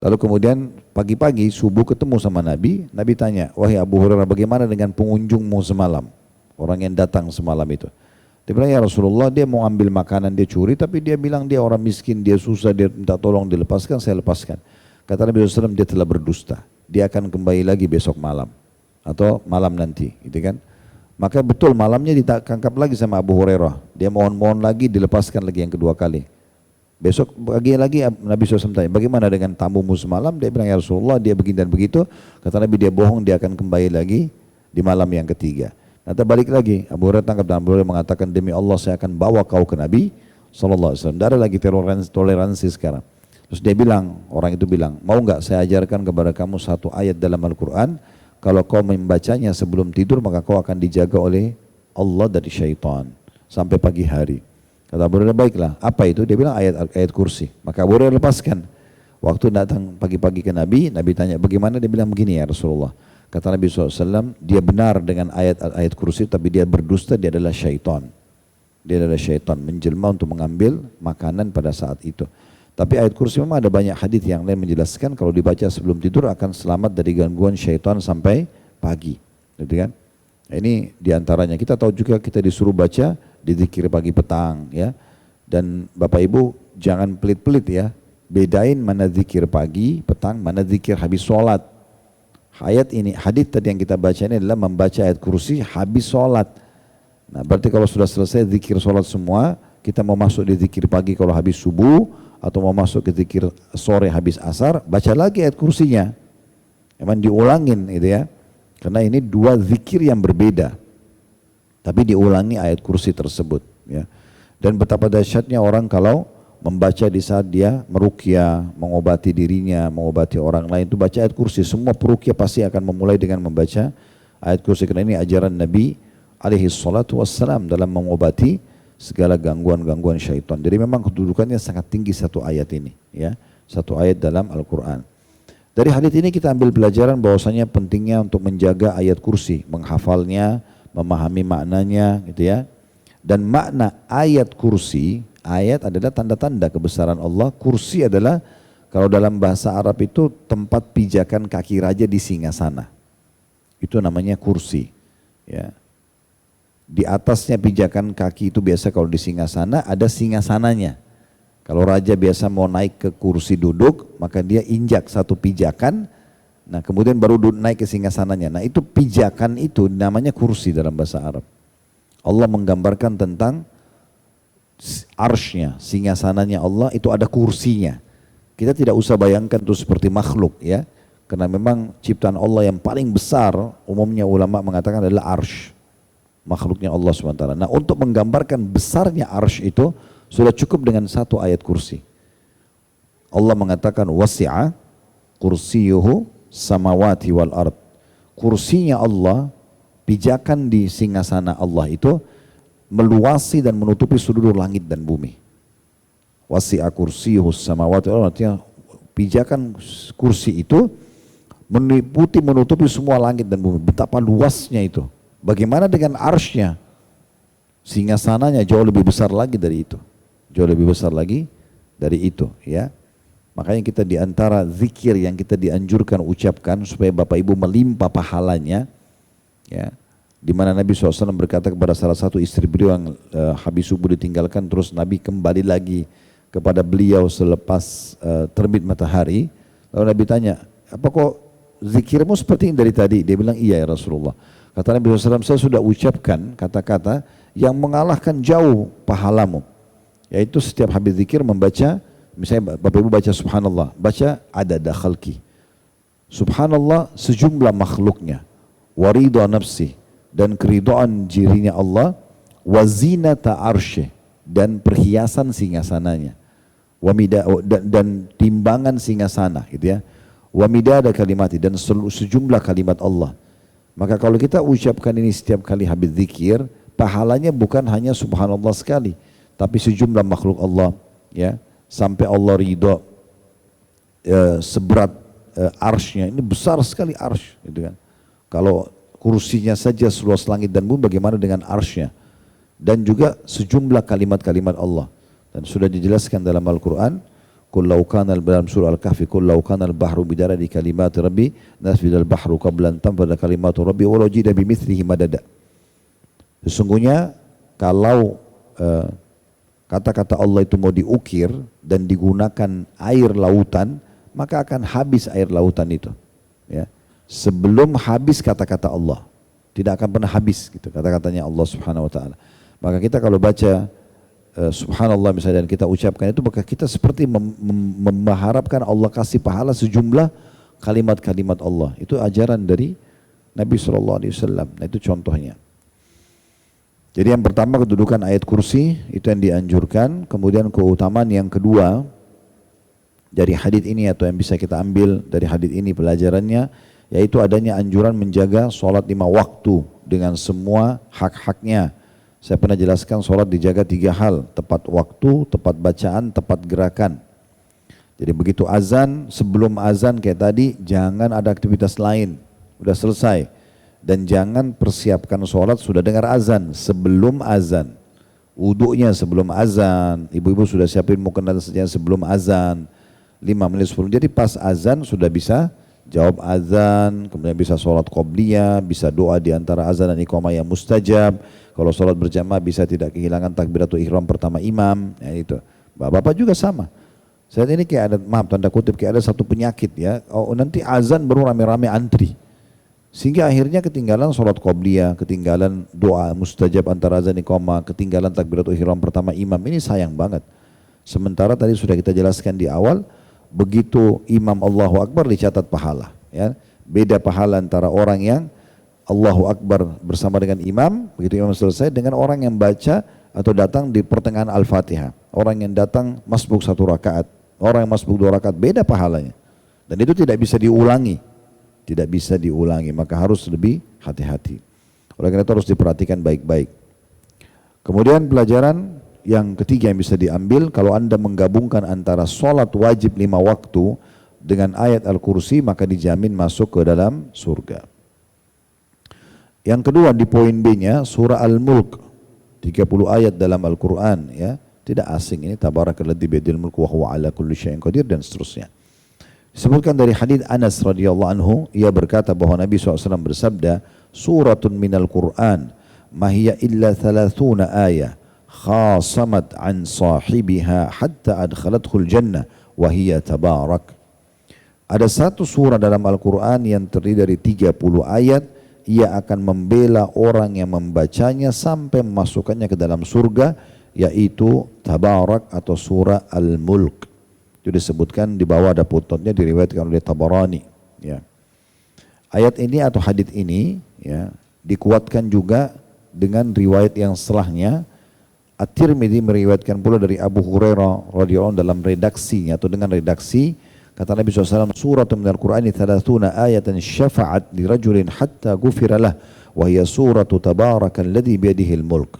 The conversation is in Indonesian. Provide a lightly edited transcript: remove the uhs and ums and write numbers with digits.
Lalu kemudian pagi-pagi subuh ketemu sama Nabi, Nabi tanya, wahai Abu Hurairah bagaimana dengan pengunjungmu semalam? Orang yang datang semalam itu. Dia bilang, ya Rasulullah dia mau ambil makanan, dia curi, tapi dia bilang dia orang miskin, dia susah, dia minta tolong dilepaskan, saya lepaskan. Kata Nabi SAW, dia telah berdusta. Dia akan kembali lagi besok malam. Atau malam nanti, gitu kan. Maka betul malamnya ditangkap lagi sama Abu Hurairah. Dia mohon-mohon lagi, dilepaskan lagi yang kedua kali. Besok pagi lagi Nabi SAW tanya, bagaimana dengan tamumu semalam? Dia bilang, ya Rasulullah dia begini dan begitu. Kata Nabi, dia bohong, dia akan kembali lagi di malam yang ketiga. Nanti balik lagi, Abu Hurairah tangkap dan Abu Hurairah mengatakan, demi Allah saya akan bawa kau ke Nabi SAW. Tidak ada lagi toleransi sekarang. Terus dia bilang, orang itu bilang, mau nggak saya ajarkan kepada kamu satu ayat dalam Al-Quran, kalau kau membacanya sebelum tidur maka kau akan dijaga oleh Allah dari syaitan sampai pagi hari. Kata Abu Hurairah, baiklah. Apa itu? Dia bilang ayat kursi. Maka Abu Hurairah lepaskan. Waktu datang pagi-pagi ke Nabi, Nabi tanya bagaimana? Dia bilang begini ya Rasulullah. Kata Nabi SAW, dia benar dengan ayat kursi, tapi dia berdusta, dia adalah syaitan. Dia adalah syaitan, menjelma untuk mengambil makanan pada saat itu. Tapi ayat kursi memang ada banyak hadis yang lain menjelaskan, kalau dibaca sebelum tidur akan selamat dari gangguan syaitan sampai pagi. Gitu kan? Ini diantaranya. Kita tahu juga kita disuruh baca di zikir pagi petang ya. Dan Bapak Ibu jangan pelit-pelit ya. Bedain mana zikir pagi, petang, mana zikir habis sholat. Hadis tadi yang kita baca ini adalah membaca ayat kursi habis sholat. Nah berarti kalau sudah selesai zikir sholat semua, kita mau masuk di zikir pagi kalau habis subuh, atau mau masuk ke zikir sore habis asar, baca lagi ayat kursinya. Emang diulangin gitu ya. Karena ini dua zikir yang berbeda. Tapi diulangi ayat kursi tersebut. Ya. Dan betapa dahsyatnya orang kalau membaca di saat dia meruqyah, mengobati dirinya, mengobati orang lain, itu baca ayat kursi. Semua peruqyah pasti akan memulai dengan membaca ayat kursi. Karena ini ajaran Nabi alaihi salatu wassalam dalam mengobati segala gangguan-gangguan syaitan. Jadi memang kedudukannya sangat tinggi satu ayat ini. Ya. Satu ayat dalam Al-Quran. Dari hadits ini kita ambil pelajaran bahwasanya pentingnya untuk menjaga ayat kursi, menghafalnya, memahami maknanya gitu ya. Dan makna ayat kursi, ayat adalah tanda-tanda kebesaran Allah, kursi adalah kalau dalam bahasa Arab itu tempat pijakan kaki raja di singgasana. Itu namanya kursi. Ya. Di atasnya pijakan kaki itu biasa kalau di singgasana ada singgasananya. Kalau raja biasa mau naik ke kursi duduk, maka dia injak satu pijakan, nah kemudian baru naik ke singgasananya. Nah itu pijakan itu namanya kursi dalam bahasa Arab. Allah menggambarkan tentang arsy-nya, singgasananya Allah itu ada kursinya. Kita tidak usah bayangkan itu seperti makhluk ya, karena memang ciptaan Allah yang paling besar, umumnya ulama mengatakan adalah arsy, makhluknya Allah SWT. Nah untuk menggambarkan besarnya arsy itu, sudah cukup dengan satu ayat kursi. Allah mengatakan wasi'a kursiyuhu samawati wal ard. Kursinya Allah, pijakan di singgasana Allah itu meluasi dan menutupi seluruh langit dan bumi. Wasi'a kursiyuhu samawati wal ard, artinya pijakan kursi itu menutupi semua langit dan bumi. Betapa luasnya itu. Bagaimana dengan arsy-nya? Singgasananya jauh lebih besar lagi dari itu. Jauh lebih besar lagi dari itu ya. Makanya kita diantara zikir yang kita dianjurkan ucapkan supaya Bapak Ibu melimpah pahalanya ya. Di mana Nabi SAW berkata kepada salah satu istri beliau yang habis subuh ditinggalkan, terus Nabi kembali lagi kepada beliau selepas terbit matahari. Lalu Nabi tanya, apa kok zikirmu seperti ini dari tadi? Dia bilang, iya ya Rasulullah. Kata Nabi SAW, saya sudah ucapkan kata-kata yang mengalahkan jauh pahalamu. Yaitu setiap habis zikir membaca, misalnya Bapak Ibu baca subhanallah, baca adada khalqi. Subhanallah sejumlah makhluknya, waridha nafsi, dan keridhaan dirinya Allah, wazinata arsy, dan perhiasan singgasananya, dan timbangan singgasana gitu ya, wamidada kalimati, dan sejumlah kalimat Allah. Maka kalau kita ucapkan ini setiap kali habis zikir, pahalanya bukan hanya subhanallah sekali, tapi sejumlah makhluk Allah ya, sampai Allah ridho seberat arsy-nya. Ini besar sekali arsy gitu kan. Kalau kursinya saja seluas langit dan bumi, bagaimana dengan arsy-nya? Dan juga sejumlah kalimat-kalimat Allah. Dan sudah dijelaskan dalam Al-Quran, Qul law kana dalam surah Al-Kahfi, qul law kana al-bahru bidara di kalimati rabbi nasfidal bahru qabla an tanfada kalimatu rabbi walau jida bimithlihi madada. Sesungguhnya kalau kata-kata Allah itu mau diukir dan digunakan air lautan, maka akan habis air lautan itu. Ya. Sebelum habis kata-kata Allah, tidak akan pernah habis gitu kata-katanya Allah Subhanahu Wa Taala. Maka kita kalau baca Subhanallah misalnya dan kita ucapkan itu, maka kita seperti mengharapkan Allah kasih pahala sejumlah kalimat-kalimat Allah. Itu ajaran dari Nabi SAW. Nah itu contohnya. Jadi yang pertama kedudukan ayat kursi itu yang dianjurkan. Kemudian keutamaan yang kedua dari hadits ini atau yang bisa kita ambil dari hadits ini pelajarannya, yaitu adanya anjuran menjaga sholat 5 waktu dengan semua hak-haknya. Saya pernah jelaskan sholat dijaga 3 hal, tepat waktu, tepat bacaan, tepat gerakan. Jadi begitu azan, sebelum azan kayak tadi, jangan ada aktivitas lain, udah selesai. Dan jangan persiapkan sholat sudah dengar azan, sebelum azan. Wudunya sebelum azan, ibu-ibu sudah siapin mukena sebelum azan, 5 menit 10, jadi pas azan sudah bisa jawab azan, kemudian bisa sholat qobliyah, bisa doa di antara azan dan iqamah yang mustajab. Kalau sholat berjamaah bisa tidak kehilangan takbiratul ihram pertama imam, ya itu. Bapak-bapak juga sama. Saat ini kayak ada, maaf tanda kutip, kayak ada satu penyakit ya, nanti azan baru rame-rame antri. Sehingga akhirnya ketinggalan sholat qobliyah, ketinggalan doa mustajab antara azan iqamah, ketinggalan takbiratul ihram pertama imam. Ini sayang banget. Sementara tadi sudah kita jelaskan di awal, begitu imam Allahu Akbar dicatat pahala. Ya. Beda pahala antara orang yang Allahu Akbar bersama dengan imam, begitu imam selesai, dengan orang yang baca atau datang di pertengahan Al-Fatihah. Orang yang datang masbuk 1 rakaat, orang yang masbuk 2 rakaat, beda pahalanya. Dan itu tidak bisa diulangi. Tidak bisa diulangi, maka harus lebih hati-hati. Oleh karena itu harus diperhatikan baik-baik. Kemudian pelajaran yang ketiga yang bisa diambil, kalau Anda menggabungkan antara sholat wajib 5 waktu dengan ayat Al-Kursi, maka dijamin masuk ke dalam surga. Yang kedua di poin B-nya, surah Al-Mulk, 30 ayat dalam Al-Quran, ya, tidak asing ini, tabarakalladzi biyadihil mulku wa huwa ala kulli syai'in qadir dan seterusnya. Disebutkan dari hadits Anas radhiyallahu anhu, ia berkata bahwa Nabi SAW bersabda, suratun minal Qur'an mahiyya illa 30 ayah khasamat an sahibiha hatta adkhalathul jannah wa hiya tabarak. Ada satu surah dalam Al-Quran yang terdiri dari 30 ayat, ia akan membela orang yang membacanya sampai memasukkannya ke dalam surga, yaitu Tabarak atau surah Al-Mulk. Itu disebutkan di bawah, ada footnote-nya, diriwayatkan oleh Tabarani. Ya. Ayat ini atau hadits ini ya, dikuatkan juga dengan riwayat yang setelahnya. At-Tirmidzi meriwayatkan pula dari Abu Hurairah radhiyallahu anhu dalam redaksinya atau dengan redaksi, kata Nabi SAW, suratun minal Qur'ani 30 ayatan syafa'at li rajulin hatta ghufira lah wa hiya suratu tabarakalladzi biyadihil mulk.